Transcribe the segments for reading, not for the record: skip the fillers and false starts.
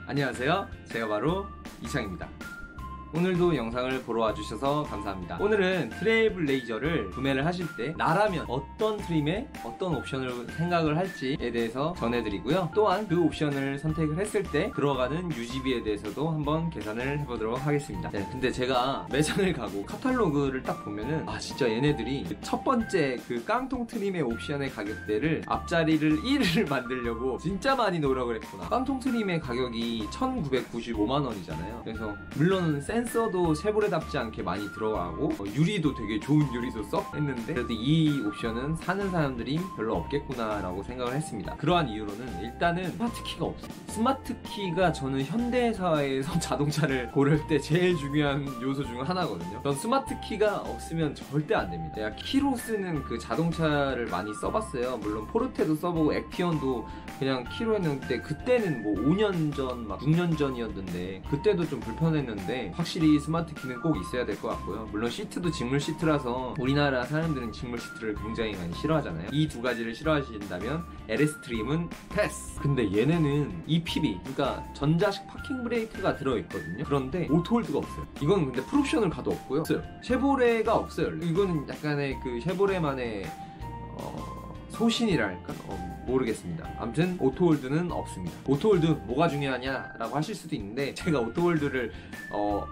안녕하세요, 제가 바로 이창입니다. 오늘도 영상을 보러 와주셔서 감사합니다. 오늘은 트레일블레이저를 구매를 하실 때 나라면 어떤 트림에 어떤 옵션을 생각을 할지에 대해서 전해드리고요. 또한 그 옵션을 선택을 했을 때 들어가는 유지비에 대해서도 한번 계산을 해보도록 하겠습니다. 네, 근데 제가 매장을 가고 카탈로그를 딱 보면은 진짜 얘네들이 첫 번째 그 깡통 트림의 옵션의 가격대를 앞자리를 1을 만들려고 진짜 많이 노력을 했구나. 깡통 트림의 가격이 1995만원이잖아요 그래서 물론 센서도 쉐보레답지 않게 많이 들어가고 유리도 되게 좋은 유리도 써 했는데 그래도 이 옵션은 사는 사람들이 별로 없겠구나 라고 생각을 했습니다. 그러한 이유로는 일단은 스마트키가 없어요. 스마트키가 저는 현대사에서 자동차를 고를 때 제일 중요한 요소 중 하나거든요. 전 스마트키가 없으면 절대 안 됩니다. 제가 키로 쓰는 그 자동차를 많이 써봤어요. 물론 포르테도 써보고 액티언도 그냥 키로 했는데 그때는 뭐 5년 전, 막 6년 전이었는데 그때도 좀 불편했는데 확실히 스마트키는 꼭 있어야 될 것 같고요. 물론 시트도 직물 시트라서 우리나라 사람들은 직물 시트를 굉장히 많이 싫어하잖아요. 이 두 가지를 싫어하신다면 LS 트림은 패스! 근데 얘네는 EPB, 그러니까 전자식 파킹 브레이크가 들어있거든요. 그런데 오토홀드가 없어요. 이건 근데 풀옵션을 가도 없고요. 없어요. 쉐보레가 없어요. 이거는 약간의 그 쉐보레만의 소신이랄까? 모르겠습니다. 아무튼 오토홀드는 없습니다. 오토홀드 뭐가 중요하냐 라고 하실 수도 있는데 제가 오토홀드를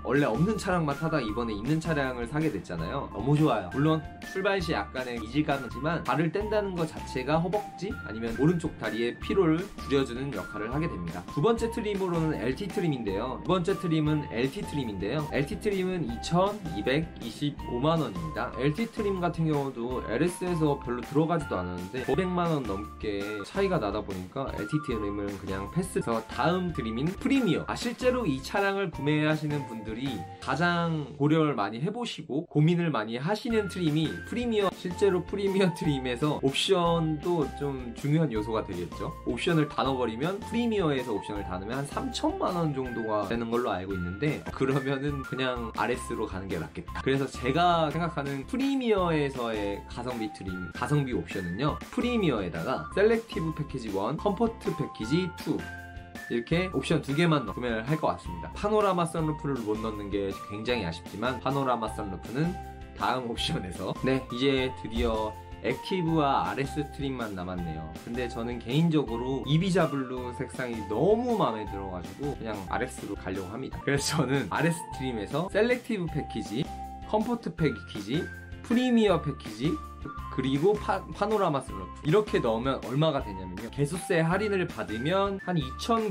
원래 없는 차량만 타다 이번에 있는 차량을 사게 됐잖아요. 너무 좋아요. 물론 출발 시 약간의 이질감은 있지만 발을 뗀다는 것 자체가 허벅지 아니면 오른쪽 다리의 피로를 줄여주는 역할을 하게 됩니다. 두 번째 트림으로는 LT 트림인데요. 두 번째 트림은 LT 트림인데요. LT 트림은 2225만원입니다. LT 트림 같은 경우도 LS에서 별로 들어가지도 않았는데 500만원 넘게 차이가 나다 보니까 LT 트림은 그냥 패스해서 다음 트림인 프리미어. 실제로 이 차량을 구매하시는 분들이 가장 고려를 많이 해보시고 고민을 많이 하시는 트림이 프리미어. 실제로 프리미어 트림에서 옵션도 좀 중요한 요소가 되겠죠. 옵션을 다 넣어버리면 프리미어에서 옵션을 다 넣으면 한 3천만원 정도가 되는 걸로 알고 있는데 그러면은 그냥 RS로 가는 게 낫겠다. 그래서 제가 생각하는 프리미어에서의 가성비 트림, 가성비 옵션은요, 프리미어에다가 셀렉티브 패키지 1, 컴포트 패키지 2 이렇게 옵션 두 개만 구매를 할 것 같습니다. 파노라마 선루프를 못 넣는 게 굉장히 아쉽지만 파노라마 선루프는 다음 옵션에서 이제 드디어 액티브와 RS 트림만 남았네요. 근데 저는 개인적으로 이비자 블루 색상이 너무 마음에 들어가지고 그냥 RS로 가려고 합니다. 그래서 저는 RS 트림에서 셀렉티브 패키지, 컴포트 패키지, 프리미어 패키지 그리고 파노라마 선루프 이렇게 넣으면 얼마가 되냐면요, 개소세 할인을 받으면 한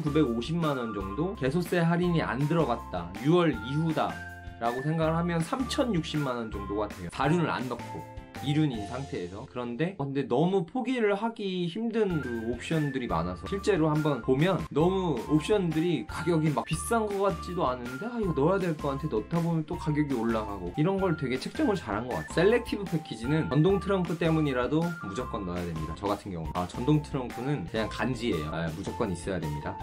2,950만원 정도, 개소세 할인이 안 들어갔다 6월 이후다 라고 생각을 하면 3,060만원 정도가 돼요. 4륜을 안 넣고 2륜인 상태에서. 근데 너무 포기를 하기 힘든 그 옵션들이 많아서 실제로 한번 보면 너무 옵션들이 가격이 막 비싼 것 같지도 않은데 이거 넣어야 될 것 같아, 넣다 보면 또 가격이 올라가고 이런 걸 되게 책정을 잘한 것 같아요. 셀렉티브 패키지는 전동 트렁크 때문이라도 무조건 넣어야 됩니다. 저 같은 경우 전동 트렁크는 그냥 간지예요. 무조건 있어야 됩니다.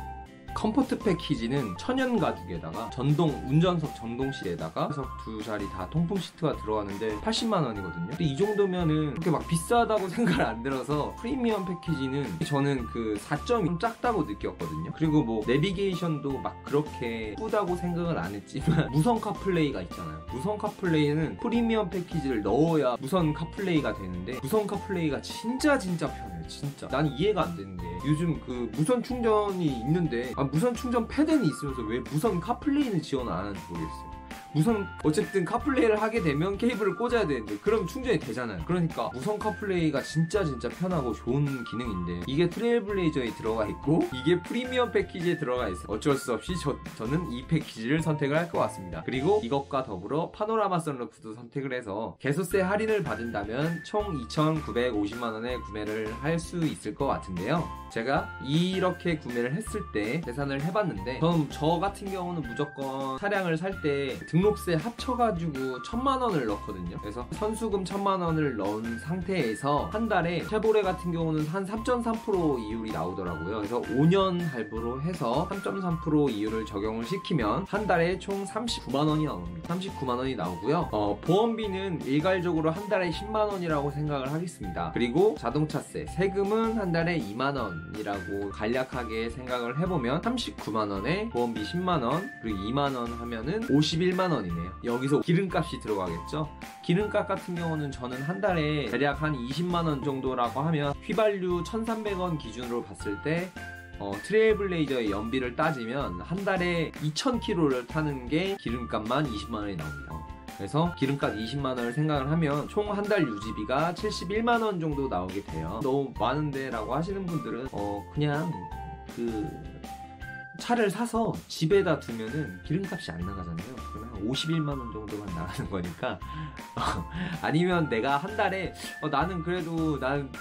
컴포트 패키지는 천연 가죽에다가 전동 운전석 전동실에다가 두 자리 다 통풍 시트가 들어가는데 80만원이거든요 근데 이 정도면은 그렇게 막 비싸다고 생각을 안 들어서 프리미엄 패키지는 저는 그 4점이 좀 작다고 느꼈거든요. 그리고 뭐 내비게이션도 막 그렇게 예쁘다고 생각을 안 했지만 무선 카플레이가 있잖아요. 무선 카플레이는 프리미엄 패키지를 넣어야 무선 카플레이가 되는데 무선 카플레이가 진짜 편해요. 진짜 나는 이해가 안 되는 게 요즘 그 무선 충전이 있는데 무선 충전 패드는 있으면서 왜 무선 카플레이는 지원 안 하는지 모르겠어요. 어쨌든 카플레이를 하게 되면 케이블을 꽂아야 되는데 그럼 충전이 되잖아요. 그러니까 무선 카플레이가 진짜 편하고 좋은 기능인데 이게 트레일블레이저에 들어가 있고 이게 프리미엄 패키지에 들어가 있어요. 어쩔 수 없이 저는 이 패키지를 선택을 할 것 같습니다. 그리고 이것과 더불어 파노라마 선루프도 선택을 해서 개소세 할인을 받은다면 총 2,950만원에 구매를 할 수 있을 것 같은데요. 제가 이렇게 구매를 했을 때 계산을 해봤는데 저 같은 경우는 무조건 차량을 살 때 등록세 합쳐가지고 1000만원을 넣거든요. 그래서 선수금 1000만원을 넣은 상태에서 한 달에 쉐보레 같은 경우는 한 3.3% 이율이 나오더라고요. 그래서 5년 할부로 해서 3.3% 이율을 적용을 시키면 한 달에 총 39만원이 나옵니다. 39만원이 나오고요. 보험비는 일괄적으로 한 달에 10만원이라고 생각을 하겠습니다. 그리고 자동차세, 세금은 한 달에 2만원이라고 간략하게 생각을 해보면 39만원에 보험비 10만원 그리고 2만원 하면은 51만원이네요. 여기서 기름값이 들어가겠죠. 기름값 같은 경우는 저는 한 달에 대략 한 20만원 정도라고 하면 휘발유 1300원 기준으로 봤을 때 트레일블레이저의 연비를 따지면 한 달에 2000km를 타는 게 기름값만 20만원이 나옵니다. 그래서 기름값 20만원을 생각을 하면 총 한 달 유지비가 71만원 정도 나오게 돼요. 너무 많은데 라고 하시는 분들은 그냥 차를 사서 집에다 두면은 기름값이 안 나가잖아요. 그러면 한 51만원 정도만 나가는 거니까 아니면 내가 한 달에 나는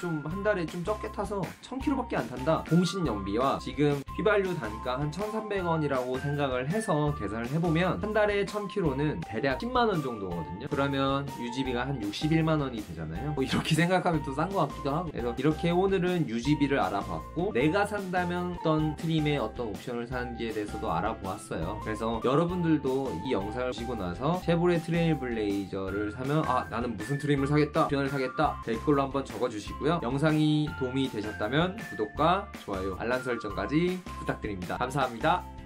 좀 한 달에 좀 적게 타서 1000km밖에 안 탄다. 공신 연비와 지금 휘발유 단가 한 1300원이라고 생각을 해서 계산을 해보면 한 달에 1000km는 대략 10만원 정도거든요. 그러면 유지비가 한 61만원이 되잖아요. 이렇게 생각하면 또 싼 것 같기도 하고. 그래서 이렇게 오늘은 유지비를 알아봤고 내가 산다면 어떤 트림의 어떤 옵션을 사는지에 대해서도 알아보았어요. 그래서 여러분들도 이 영상을 보시고 나서 쉐보레 트레일블레이저를 사면 나는 무슨 트림을 사겠다, 옵션을 사겠다 댓글로 한번 적어주시고요. 영상이 도움이 되셨다면 구독과 좋아요, 알람 설정까지 부탁드립니다. 감사합니다.